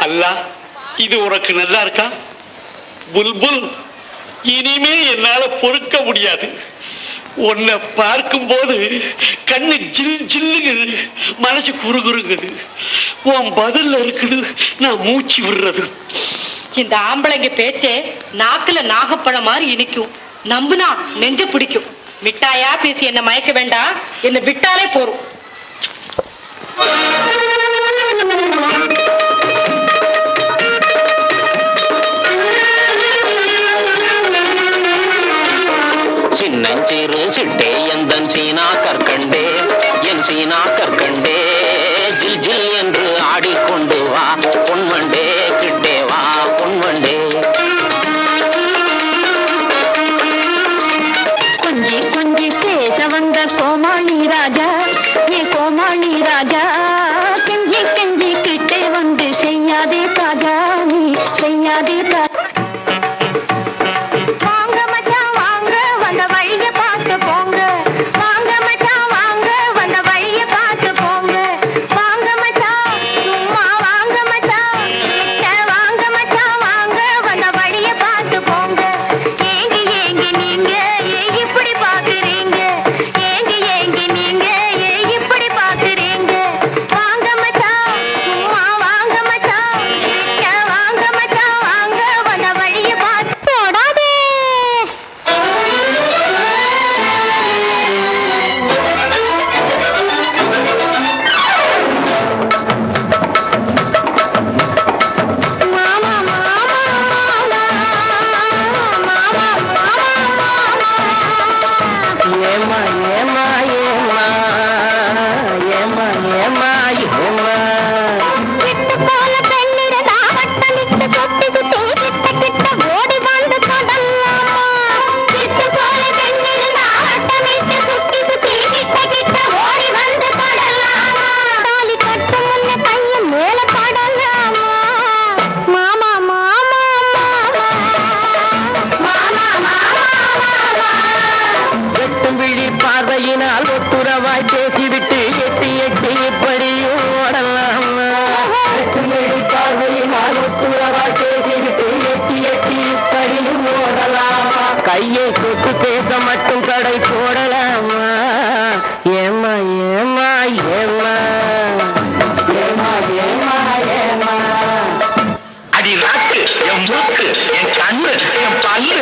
அல்லா, இது உனக்கு நல்லா இருக்கா? புல்புல், இனிமே என்னால பொறுக்க முடியாது. உன்னை பார்க்கும் போது கண்ணு ஜில் ஜில்லுங்குது, மனசு குறுகுறுங்குது. உன் பதில்ல இருக்குது நான் மூச்சு விடுறது. இந்த ஆம்பளைங்க பேச்சே நாக்குல நாகப்பழம் மாதிரி இனிக்கும். நம்புனா நெஞ்ச பிடிக்கும். மிட்டாயா பேசி என்ன மயக்க வேண்டாம், என்ன விட்டாலே போறோம். சின்னஞ்சிறு சிட்டே எந்தன் சீனா கற்கண்டே, என் சீனா கற்கண்டே, ஜில் ஜில் என்று ஆடிக்கொண்டு வா பொன்வண்டே, கிட்டே வா பொன்வண்டே. கொஞ்சி கொஞ்சி பேச வந்த கோமாளி ராஜா, ஏ கோமாளி ராஜா, கெஞ்சி கெஞ்சி கிட்டே வந்து செய்யாதே ராஜா, நீ செய்யாதே ராஜா. கையை சொத்து பேச மட்டும் கடை போடலாமா? ஏமா ஏமா ஏமா ஏமா ஏமா ஏமா. அடி நாக்கு, என் மூக்கு, என் கண்ணு, என் பல்லு